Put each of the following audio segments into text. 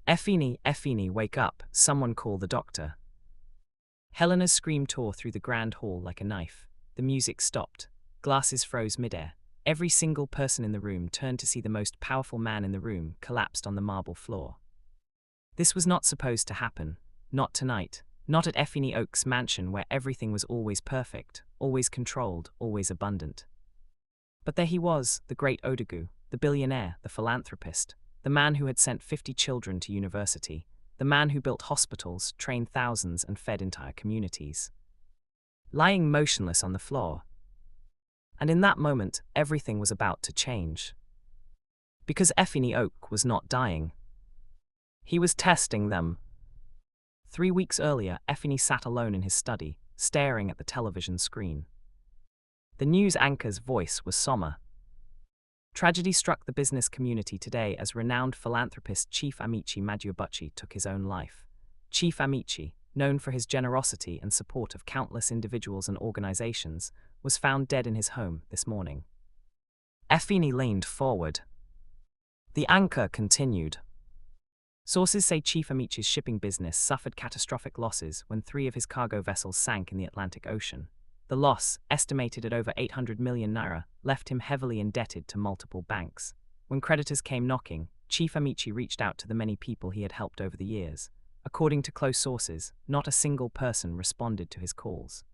Epheani, Epheani, wake up, someone call the doctor. Helena's scream tore through the grand hall like a knife. The music stopped. Glasses froze midair. Every single person in the room turned to see the most powerful man in the room collapsed on the marble floor. This was not supposed to happen. Not tonight. Not at Epheani Oak's mansion where everything was always perfect, always controlled, always abundant. But there he was, the great Odegu, the billionaire, the philanthropist, the man who had sent 50 children to university, the man who built hospitals, trained thousands, and fed entire communities. Lying motionless on the floor. And in that moment, everything was about to change. Because Epheani Oak was not dying. He was testing them. 3 weeks earlier, Epheani sat alone in his study, staring at the television screen. The news anchor's voice was somber. Tragedy struck the business community today as renowned philanthropist Chief Amaechi took his own life. Chief Amaechi, known for his generosity and support of countless individuals and organizations, was found dead in his home this morning. Epheani leaned forward. The anchor continued. Sources say Chief Amaechi's shipping business suffered catastrophic losses when 3 of his cargo vessels sank in the Atlantic Ocean. The loss, estimated at over 800 million naira, left him heavily indebted to multiple banks. When creditors came knocking, Chief Amaechi reached out to the many people he had helped over the years. According to close sources, not a single person responded to his calls.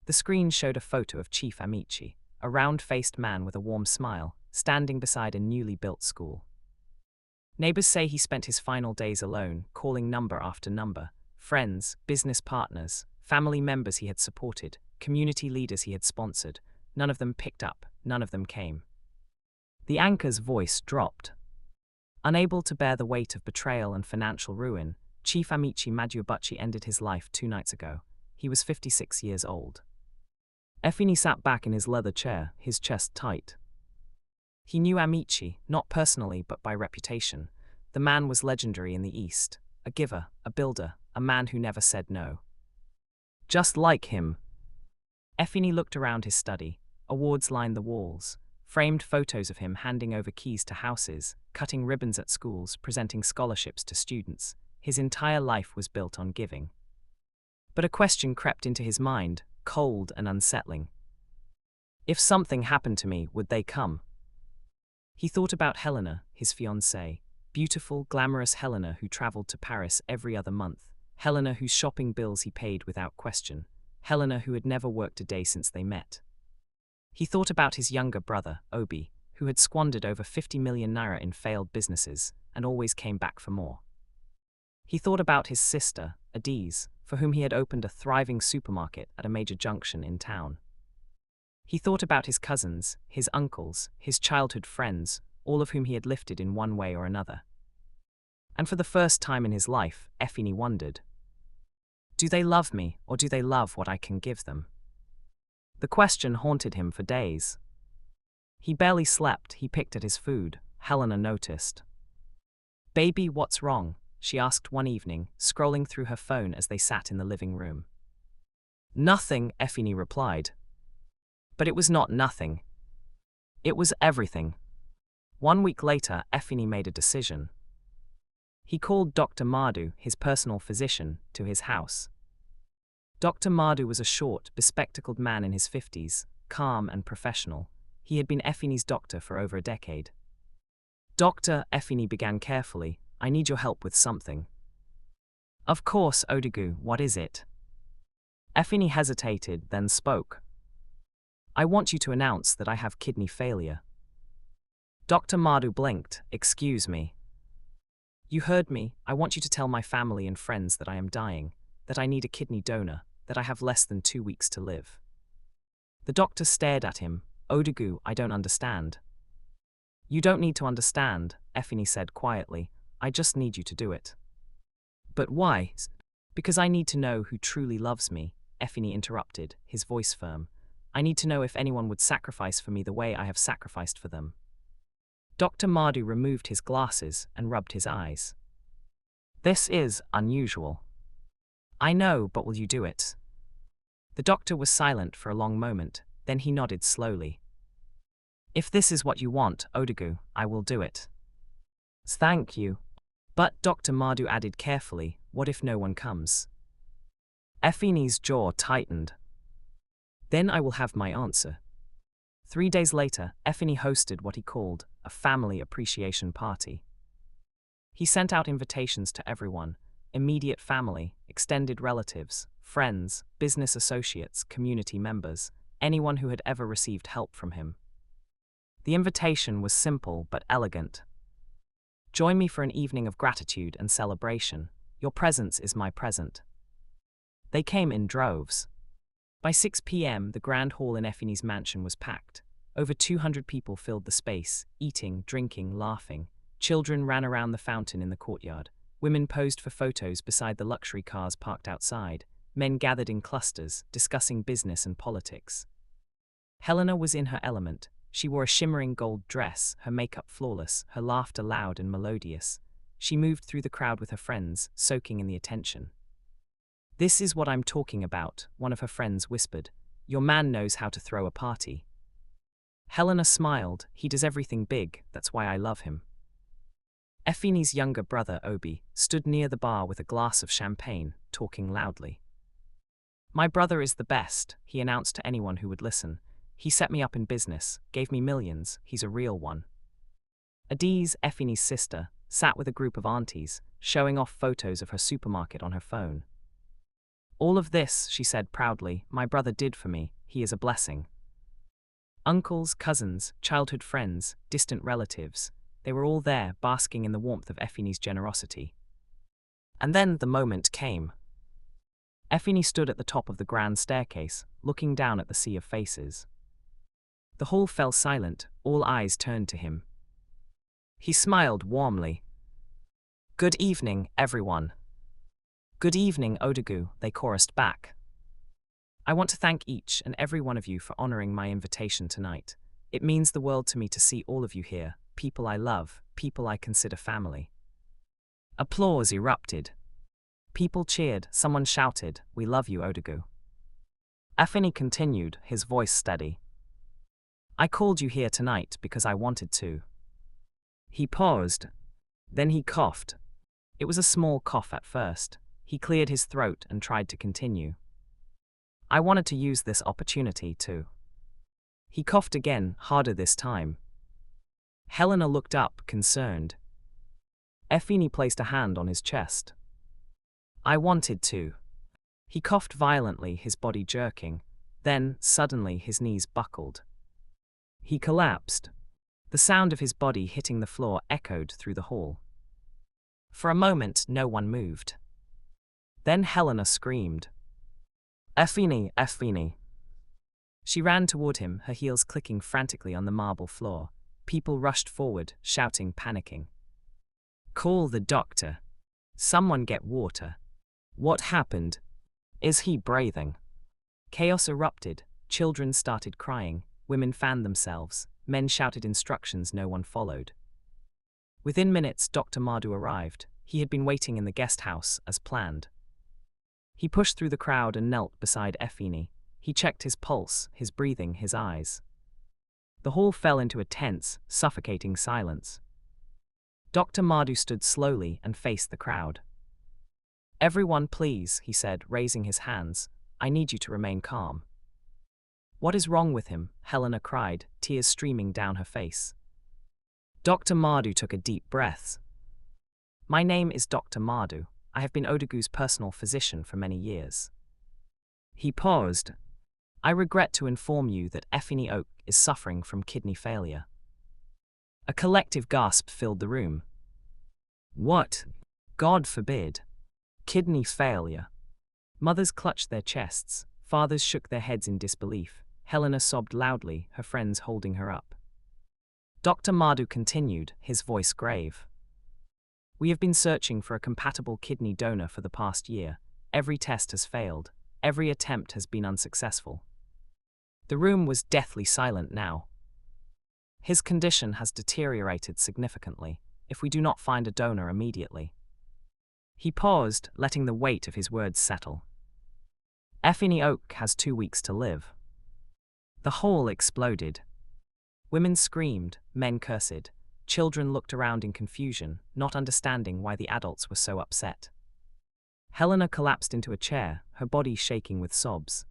The screen showed a photo of Chief Amaechi, a round-faced man with a warm smile, standing beside a newly built school. Neighbors say he spent his final days alone, calling number after number, friends, business partners, family members he had supported, community leaders he had sponsored. None of them picked up, none of them came. The anchor's voice dropped. Unable to bear the weight of betrayal and financial ruin, Chief Amaechi ended his life 2 nights ago. He was 56 years old. Epheani sat back in his leather chair, his chest tight. He knew Amaechi, not personally but by reputation. The man was legendary in the East, a giver, a builder, a man who never said no. Just like him. Epheani looked around his study. Awards lined the walls. Framed photos of him handing over keys to houses, cutting ribbons at schools, presenting scholarships to students. His entire life was built on giving. But a question crept into his mind, cold and unsettling. If something happened to me, would they come? He thought about Helena, his fiancée, beautiful, glamorous Helena who traveled to Paris every other month. Helena whose shopping bills he paid without question. Helena who had never worked a day since they met. He thought about his younger brother, Obi, who had squandered over 50 million naira in failed businesses and always came back for more. He thought about his sister, Adiz, for whom he had opened a thriving supermarket at a major junction in town. He thought about his cousins, his uncles, his childhood friends, all of whom he had lifted in one way or another. And for the first time in his life, Epheani wondered, do they love me, or do they love what I can give them? The question haunted him for days. He barely slept, he picked at his food. Helena noticed. Baby, what's wrong? She asked one evening, scrolling through her phone as they sat in the living room. Nothing, Epheani replied. But it was not nothing. It was everything. 1 week later, Epheani made a decision. He called Dr. Madu, his personal physician, to his house. Dr. Madu was a short, bespectacled man in his 50s, calm and professional. He had been Epheani's doctor for over a decade. Doctor, Epheani began carefully, I need your help with something. Of course, Odegu, what is it? Epheani hesitated, then spoke. I want you to announce that I have kidney failure. Dr. Madu blinked, excuse me. You heard me. I want you to tell my family and friends that I am dying, that I need a kidney donor, that I have less than 2 weeks to live. The doctor stared at him. Odegu, I don't understand. You don't need to understand, Epheani said quietly. I just need you to do it. But why? Because I need to know who truly loves me, Epheani interrupted, his voice firm. I need to know if anyone would sacrifice for me the way I have sacrificed for them. Dr. Madu removed his glasses and rubbed his eyes. This is unusual. I know, but will you do it? The doctor was silent for a long moment, then he nodded slowly. If this is what you want, Odegu, I will do it. Thank you. But Dr. Mardu added carefully, what if no one comes? Epheani's jaw tightened. Then I will have my answer. 3 days later, Epheani hosted what he called a family appreciation party. He sent out invitations to everyone: immediate family, extended relatives, friends, business associates, community members, anyone who had ever received help from him. The invitation was simple but elegant. Join me for an evening of gratitude and celebration. Your presence is my present. They came in droves. By 6 p.m., the grand hall in Epheani's mansion was packed. Over 200 people filled the space, eating, drinking, laughing. Children ran around the fountain in the courtyard. Women posed for photos beside the luxury cars parked outside. Men gathered in clusters, discussing business and politics. Helena was in her element. She wore a shimmering gold dress, her makeup flawless, her laughter loud and melodious. She moved through the crowd with her friends, soaking in the attention. "This is what I'm talking about," one of her friends whispered. "Your man knows how to throw a party." Helena smiled. "He does everything big, that's why I love him." Epheani's younger brother, Obi, stood near the bar with a glass of champagne, talking loudly. "My brother is the best," he announced to anyone who would listen. "He set me up in business, gave me millions, he's a real one." Adiz, Epheani's sister, sat with a group of aunties, showing off photos of her supermarket on her phone. "All of this," she said proudly, "my brother did for me, he is a blessing." Uncles, cousins, childhood friends, distant relatives, they were all there, basking in the warmth of Epheani's generosity. And then the moment came. Epheani stood at the top of the grand staircase, looking down at the sea of faces. The hall fell silent, all eyes turned to him. He smiled warmly. "Good evening, everyone." "Good evening, Odegu," they chorused back. "I want to thank each and every one of you for honoring my invitation tonight. It means the world to me to see all of you here, people I love, people I consider family." Applause erupted. People cheered, someone shouted, "We love you, Odegu." Epheani continued, his voice steady. "I called you here tonight because I wanted to." He paused. Then he coughed. It was a small cough at first. He cleared his throat and tried to continue. "I wanted to use this opportunity to." He coughed again, harder this time. Helena looked up, concerned. Epheani placed a hand on his chest. "I wanted to." He coughed violently, his body jerking. Then, suddenly, his knees buckled. He collapsed. The sound of his body hitting the floor echoed through the hall. For a moment, no one moved. Then Helena screamed, "Epheani, Epheani." She ran toward him, her heels clicking frantically on the marble floor. People rushed forward, shouting, panicking. "Call the doctor. Someone get water. What happened? Is he breathing?" Chaos erupted. Children started crying. Women fanned themselves. Men shouted instructions no one followed. Within minutes, Dr. Mardu arrived. He had been waiting in the guest house, as planned. He pushed through the crowd and knelt beside Epheani. He checked his pulse, his breathing, his eyes. The hall fell into a tense, suffocating silence. Dr. Mardu stood slowly and faced the crowd. "Everyone, please," he said, raising his hands. "I need you to remain calm." "What is wrong with him?" Helena cried, tears streaming down her face. Dr. Mardu took a deep breath. "My name is Dr. Mardu. I have been Odegu's personal physician for many years." He paused. "I regret to inform you that Epheani Okeke is suffering from kidney failure." A collective gasp filled the room. "What? God forbid. Kidney failure." Mothers clutched their chests. Fathers shook their heads in disbelief. Helena sobbed loudly, her friends holding her up. Dr. Mardu continued, his voice grave. "We have been searching for a compatible kidney donor for the past year. Every test has failed. Every attempt has been unsuccessful." The room was deathly silent now. "His condition has deteriorated significantly, if we do not find a donor immediately." He paused, letting the weight of his words settle. "Epheani Okeke has 2 weeks to live." The hall exploded. Women screamed, men cursed. Children looked around in confusion, not understanding why the adults were so upset. Helena collapsed into a chair, her body shaking with sobs.